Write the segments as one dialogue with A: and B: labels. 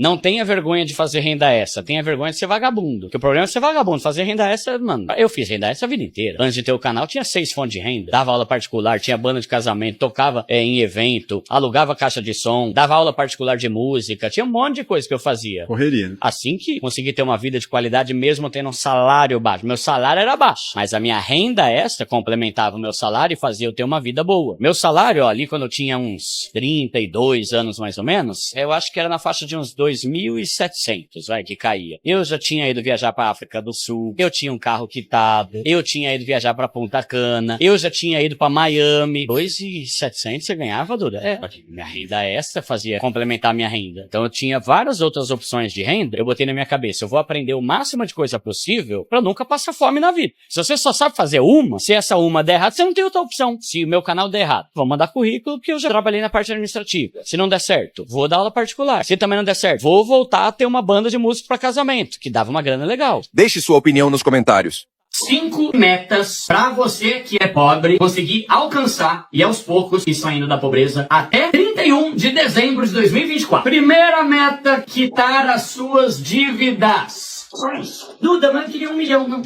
A: Não tenha vergonha de fazer renda extra, tenha vergonha de ser vagabundo. Porque o problema é ser vagabundo, fazer renda extra, mano. Eu fiz renda extra a vida inteira. Antes de ter o canal, tinha 6 fontes de renda. Dava aula particular, tinha banda de casamento, tocava em evento, alugava caixa de som, dava aula particular de música, tinha um monte de coisa que eu fazia.
B: Correria, né?
A: Assim que consegui ter uma vida de qualidade mesmo tendo um salário baixo. Meu salário era baixo, mas a minha renda extra complementava o meu salário e fazia eu ter uma vida boa. Meu salário, ó, ali quando eu tinha uns 32 anos mais ou menos, eu acho que era na faixa de uns 2.700, vai, que caía. Eu já tinha ido viajar pra África do Sul, eu tinha um carro quitado, eu tinha ido viajar pra Punta Cana, eu já tinha ido pra Miami. 2.700 você ganhava, Duda? Minha renda extra fazia complementar a minha renda. Então eu tinha várias outras opções de renda, eu botei na minha cabeça, eu vou aprender o máximo de coisa possível pra nunca passar fome na vida. Se você só sabe fazer uma, se essa uma der errado, você não tem outra opção. Se o meu canal der errado, vou mandar currículo porque eu já trabalhei na parte administrativa. Se não der certo, vou dar aula particular. Se também não der certo, vou voltar a ter uma banda de música pra casamento, que dava uma grana legal.
C: Deixe sua opinião nos comentários.
D: 5 metas pra você que é pobre conseguir alcançar e aos poucos ir saindo da pobreza até 31 de dezembro de 2024. Primeira meta, quitar as suas dívidas. Só isso. Duda, mas eu queria 1 milhão, não.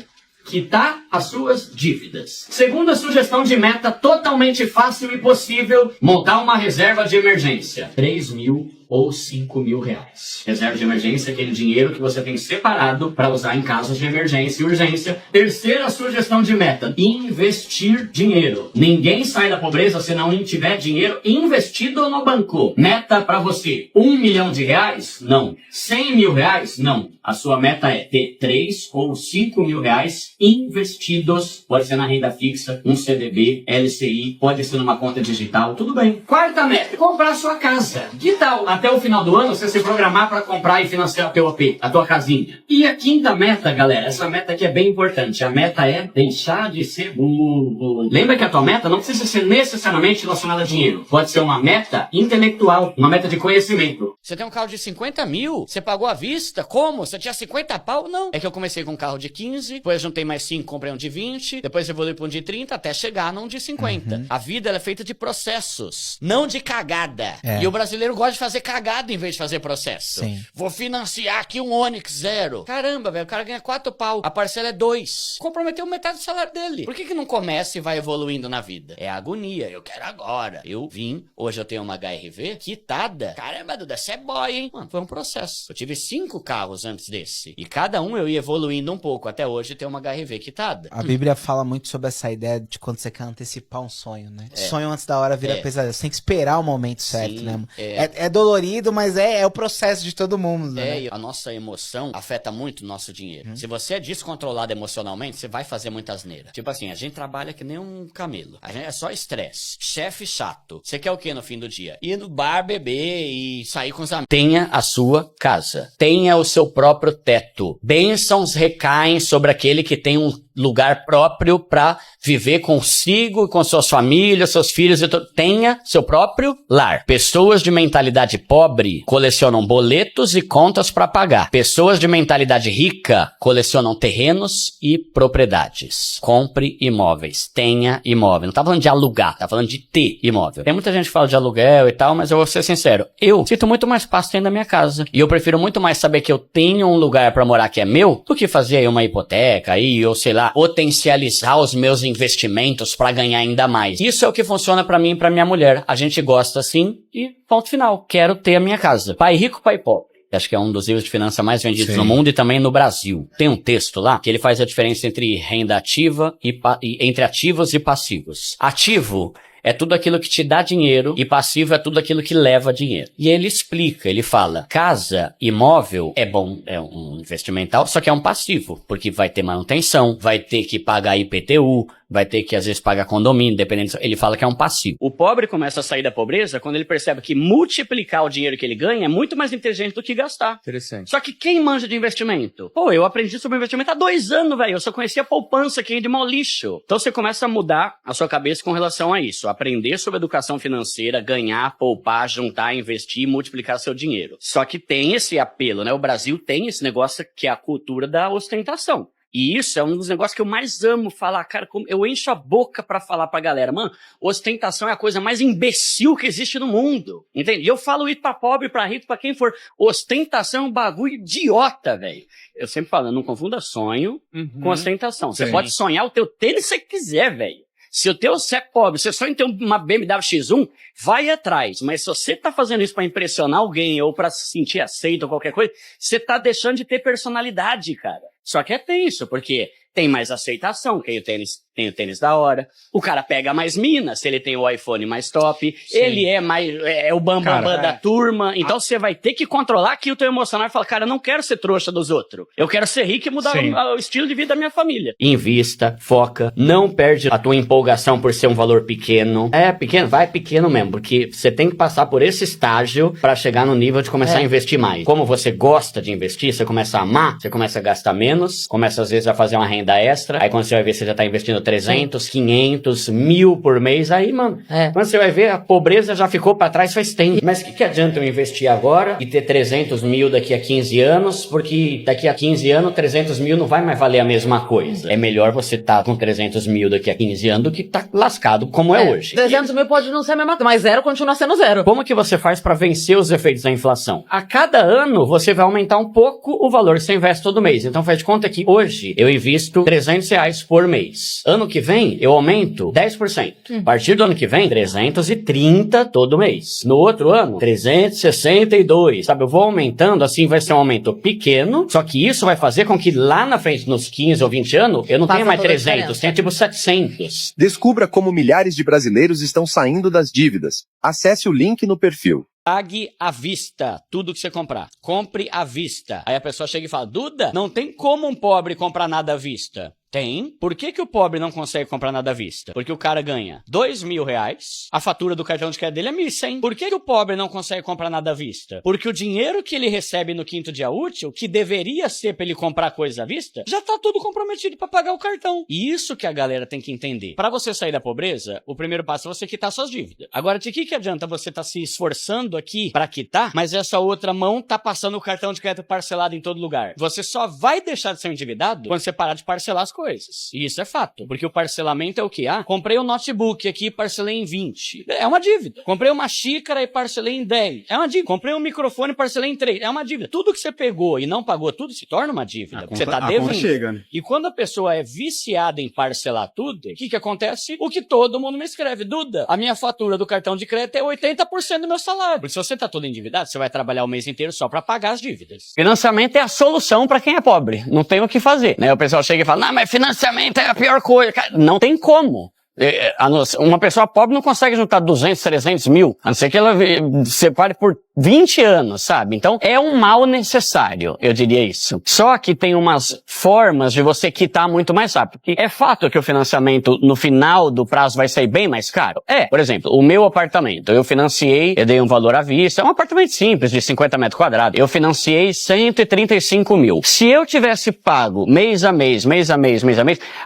D: Quitar as suas dívidas. Segunda sugestão de meta totalmente fácil e possível, montar uma reserva de emergência. 3.000 ou 5.000 reais. Reserva de emergência é aquele dinheiro que você tem separado para usar em casos de emergência e urgência. Terceira sugestão de meta, investir dinheiro. Ninguém sai da pobreza se não tiver dinheiro investido no banco. Meta para você, 1 milhão de reais? Não. 100 mil reais? Não. A sua meta é ter 3 ou 5 mil reais investidos. Pode ser na renda fixa, um CDB, LCI, pode ser numa conta digital, tudo bem. Quarta meta, comprar sua casa. Que tal até o final do ano você se programar para comprar e financiar o teu AP, a tua casinha? E a quinta meta, galera, essa meta aqui é bem importante. A meta é deixar de ser burro. Lembra que a tua meta não precisa ser necessariamente relacionada a dinheiro. Pode ser uma meta intelectual, uma meta de conhecimento.
A: Você tem um carro de 50 mil? Você pagou à vista? Como? Você tinha 50 pau? Não. É que eu comecei com um carro de 15, depois juntei mais 5, comprei um de 20, depois evolui para um de 30, até chegar num de 50. A vida ela é feita de processos, não de cagada. E o brasileiro gosta de fazer cagada em vez de fazer processo.
E: Sim.
A: Vou financiar aqui um Onix 0. Caramba, velho, o cara ganha 4 pau, a parcela é 2. Comprometeu metade do salário dele. Por que não começa e vai evoluindo na vida? É agonia, eu quero agora. Eu vim, hoje eu tenho uma HRV quitada. Caramba, Duda, você é boy, hein? Mano, foi um processo. Eu tive 5 carros antes desse. E cada um eu ia evoluindo um pouco, até hoje ter uma HRV quitada.
E: A Bíblia fala muito sobre essa ideia de quando você quer antecipar um sonho, né? Sonho antes da hora vira pesadelo. Você tem que esperar o momento certo,
A: Sim,
E: né? É dolorido, mas é o processo de todo mundo, né?
A: E a nossa emoção afeta muito o nosso dinheiro. Se você é descontrolado emocionalmente, você vai fazer muita asneira. Tipo assim, a gente trabalha que nem um camelo. A gente é só estresse. Chefe chato. Você quer o que no fim do dia? Ir no bar, beber e sair com os amigos. Tenha a sua casa. Tenha o seu próprio teto. Bênçãos recaem sobre aquele que tem um lugar próprio para viver consigo, com suas famílias, seus filhos e tudo. Tenha seu próprio lar. Pessoas de mentalidade pobre colecionam boletos e contas para pagar. Pessoas de mentalidade rica colecionam terrenos e propriedades. Compre imóveis. Tenha imóvel. Não tá falando de alugar, tá falando de ter imóvel. Tem muita gente que fala de aluguel e tal, mas eu vou ser sincero. Eu sinto muito mais paz tendo a minha casa. E eu prefiro muito mais saber que eu tenho um lugar para morar que é meu, do que fazer aí uma hipoteca aí, ou sei lá, potencializar os meus investimentos para ganhar ainda mais. Isso é o que funciona para mim e para minha mulher. A gente gosta assim e ponto final. Quero ter a minha casa. Pai rico, pai pobre. Acho que é um dos livros de finanças mais vendidos no mundo e também no Brasil. Tem um texto lá que ele faz a diferença entre renda ativa e entre ativos e passivos. Ativo é tudo aquilo que te dá dinheiro e passivo é tudo aquilo que leva dinheiro. E ele explica, ele fala, casa, imóvel é bom, é um investimental, só que é um passivo, porque vai ter manutenção, vai ter que pagar IPTU, vai ter que às vezes pagar condomínio, dependendo, ele fala que é um passivo. O pobre começa a sair da pobreza quando ele percebe que multiplicar o dinheiro que ele ganha é muito mais inteligente do que gastar.
B: Interessante.
A: Só que quem manja de investimento? Pô, eu aprendi sobre investimento há 2 anos, velho, eu só conhecia poupança aqui de mau lixo. Então você começa a mudar a sua cabeça com relação a isso, aprender sobre educação financeira, ganhar, poupar, juntar, investir, multiplicar seu dinheiro. Só que tem esse apelo, né? O Brasil tem esse negócio que é a cultura da ostentação.
D: E isso é um dos negócios que eu mais amo falar, cara, eu encho a boca pra falar pra galera, mano, ostentação é a coisa mais imbecil que existe no mundo, entende? E eu falo isso pra pobre, pra rico, pra quem for, ostentação é um bagulho idiota, velho. Eu sempre falo, não confunda sonho com ostentação. Você pode sonhar o teu tênis se você quiser, velho. Se o teu é pobre, você só tem uma BMW X1, vai atrás. Mas se você tá fazendo isso pra impressionar alguém ou pra se sentir aceito ou qualquer coisa, você tá deixando de ter personalidade, cara. Só que é tenso, porque tem mais aceitação, tem o tênis da hora. O cara pega mais mina, se ele tem o iPhone mais top. Sim. Ele é o bambambam da turma. Então você vai ter que controlar aqui o teu emocional e falar, cara, eu não quero ser trouxa dos outros. Eu quero ser rico e mudar o estilo de vida da minha família. Invista, foca, não perde a tua empolgação por ser um valor pequeno. É pequeno, vai pequeno mesmo, porque você tem que passar por esse estágio pra chegar no nível de começar a investir mais. Como você gosta de investir, você começa a amar, você começa a gastar menos, começa às vezes a fazer uma renda extra, aí quando você vai ver, você já tá investindo 300, 500, 1.000 por mês, aí, mano, quando você vai ver, a pobreza já ficou pra trás faz tempo. Mas o que adianta eu investir agora e ter 300 mil daqui a 15 anos, porque daqui a 15 anos, 300 mil não vai mais valer a mesma coisa. É melhor você tá com 300 mil daqui a 15 anos do que tá lascado como é hoje.
B: 300 mil pode não ser a mesma coisa, mas zero continua sendo zero.
D: Como que você faz pra vencer os efeitos da inflação? A cada ano, você vai aumentar um pouco o valor que você investe todo mês. Então faz de conta que hoje eu invisto R$300 por mês. Ano que vem, eu aumento 10%. A partir do ano que vem, 330 todo mês. No outro ano, 362. Sabe, eu vou aumentando, assim vai ser um aumento pequeno, só que isso vai fazer com que lá na frente, nos 15 ou 20 anos, eu não tenha mais 300, tenha tipo 700.
C: Descubra como milhares de brasileiros estão saindo das dívidas. Acesse o link no perfil.
D: Pague à vista tudo que você comprar. Compre à vista. Aí a pessoa chega e fala, Duda, não tem como um pobre comprar nada à vista. Tem. Por que o pobre não consegue comprar nada à vista? Porque o cara ganha R$2.000, a fatura do cartão de crédito dele é 1.100. Por que o pobre não consegue comprar nada à vista? Porque o dinheiro que ele recebe no quinto dia útil, que deveria ser pra ele comprar coisa à vista, já tá tudo comprometido pra pagar o cartão. E isso que a galera tem que entender. Pra você sair da pobreza, o primeiro passo é você quitar suas dívidas. Agora, de que adianta você tá se esforçando aqui pra quitar, mas essa outra mão tá passando o cartão de crédito parcelado em todo lugar? Você só vai deixar de ser um endividado quando você parar de parcelar as coisas. E isso é fato, porque o parcelamento é o quê? Comprei um notebook aqui e parcelei em 20. É uma dívida. Comprei uma xícara e parcelei em 10. É uma dívida. Comprei um microfone e parcelei em 3. É uma dívida. Tudo que você pegou e não pagou tudo se torna uma dívida. Você tá devendo. Chega, né? E quando a pessoa é viciada em parcelar tudo, o que acontece? O que todo mundo me escreve. Duda, a minha fatura do cartão de crédito é 80% do meu salário. Porque se você tá todo endividado, você vai trabalhar o mês inteiro só pra pagar as dívidas. Financiamento é a solução pra quem é pobre. Não tem o que fazer. Né? O pessoal chega e fala, não, mas financiamento é a pior coisa. Cara, não tem como. Uma pessoa pobre não consegue juntar 200, 300 mil, a não ser que ela separe por 20 anos, sabe? Então, é um mal necessário, eu diria isso. Só que tem umas formas de você quitar muito mais rápido. Porque é fato que o financiamento, no final do prazo, vai sair bem mais caro? Por exemplo, o meu apartamento, eu financiei, eu dei um valor à vista, é um apartamento simples, de 50 metros quadrados. Eu financiei 135 mil. Se eu tivesse pago mês a mês,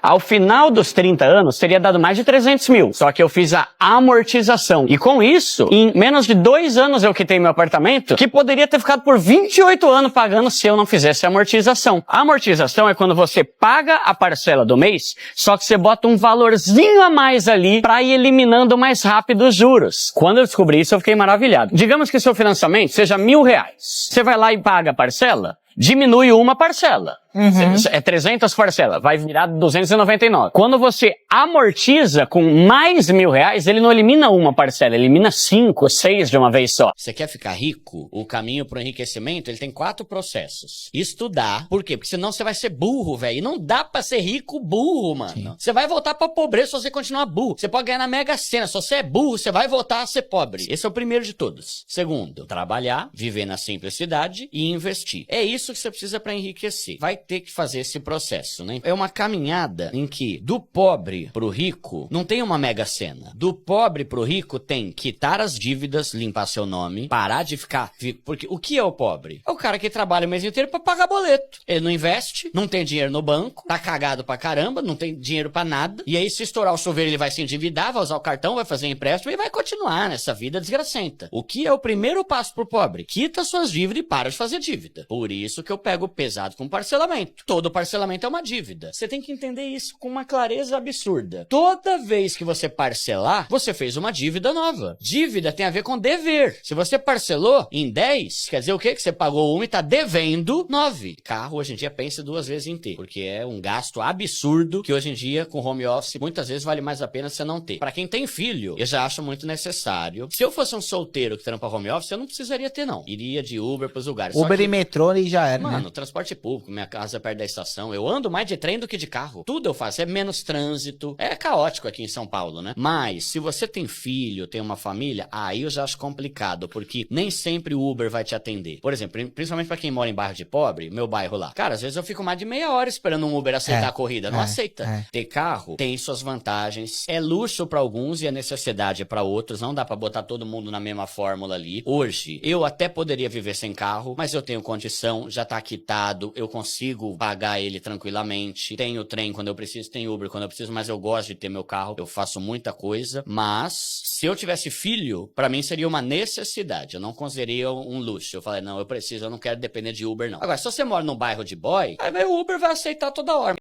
D: ao final dos 30 anos, teria dado mais de 300 mil. Só que eu fiz a amortização. E com isso, em menos de 2 anos eu quitei meu apartamento, que poderia ter ficado por 28 anos pagando se eu não fizesse a amortização. A amortização é quando você paga a parcela do mês, só que você bota um valorzinho a mais ali para ir eliminando mais rápido os juros. Quando eu descobri isso, eu fiquei maravilhado. Digamos que seu financiamento seja R$1.000. Você vai lá e paga a parcela, diminui uma parcela. É 300 parcelas, vai virar 299. Quando você amortiza com mais R$1.000, ele não elimina uma parcela, ele elimina 5, 6 de uma vez só.
A: Você quer ficar rico? O caminho pro enriquecimento, ele tem 4 processos. Estudar. Por quê? Porque senão você vai ser burro, velho. E não dá pra ser rico burro, mano. Sim. Você vai voltar pra pobreza se você continuar burro. Você pode ganhar na Mega Sena. Se você é burro, você vai voltar a ser pobre. Esse é o primeiro de todos. Segundo, trabalhar, viver na simplicidade e investir. É isso que você precisa pra enriquecer. Vai ter que fazer esse processo, né? É uma caminhada em que do pobre pro rico não tem uma Mega Sena. Do pobre pro rico tem quitar as dívidas, limpar seu nome, parar de ficar... Porque o que é o pobre? É o cara que trabalha o mês inteiro pra pagar boleto. Ele não investe, não tem dinheiro no banco, tá cagado pra caramba, não tem dinheiro pra nada. E aí se estourar o chuveiro ele vai se endividar, vai usar o cartão, vai fazer empréstimo e vai continuar nessa vida desgracenta. O que é o primeiro passo pro pobre? Quita suas dívidas e para de fazer dívida. Por isso isso que eu pego pesado com parcelamento. Todo parcelamento é uma dívida. Você tem que entender isso com uma clareza absurda. Toda vez que você parcelar, você fez uma dívida nova. Dívida tem a ver com dever. Se você parcelou em 10, quer dizer o quê? Que você pagou 1 e tá devendo 9. Carro, hoje em dia, pense 2 vezes em ter, porque é um gasto absurdo que hoje em dia, com home office, muitas vezes vale mais a pena você não ter. Pra quem tem filho, eu já acho muito necessário. Se eu fosse um solteiro que trampa home office, eu não precisaria ter, não. Iria de Uber pros lugares.
E: Uber e metrô e já era,
A: mano,
E: né?
A: transporte público, minha casa é perto da estação. Eu ando mais de trem do que de carro. Tudo eu faço. É menos trânsito. É caótico aqui em São Paulo, né? Mas, se você tem filho, tem uma família, aí eu já acho complicado, porque nem sempre o Uber vai te atender. Por exemplo, principalmente pra quem mora em bairro de pobre, meu bairro lá. Cara, às vezes eu fico mais de meia hora esperando um Uber aceitar a corrida. Não aceita. Ter carro tem suas vantagens. É luxo pra alguns e é necessidade pra outros. Não dá pra botar todo mundo na mesma fórmula ali. Hoje, eu até poderia viver sem carro, mas eu tenho condição, já tá quitado, eu consigo pagar ele tranquilamente. Tenho trem quando eu preciso, tenho Uber quando eu preciso, mas eu gosto de ter meu carro. Eu faço muita coisa. Mas, se eu tivesse filho, pra mim seria uma necessidade. Eu não consideraria um luxo. Eu falei, não, eu preciso, eu não quero depender de Uber, não. Agora, se você mora num bairro de boy, aí o Uber vai aceitar toda hora.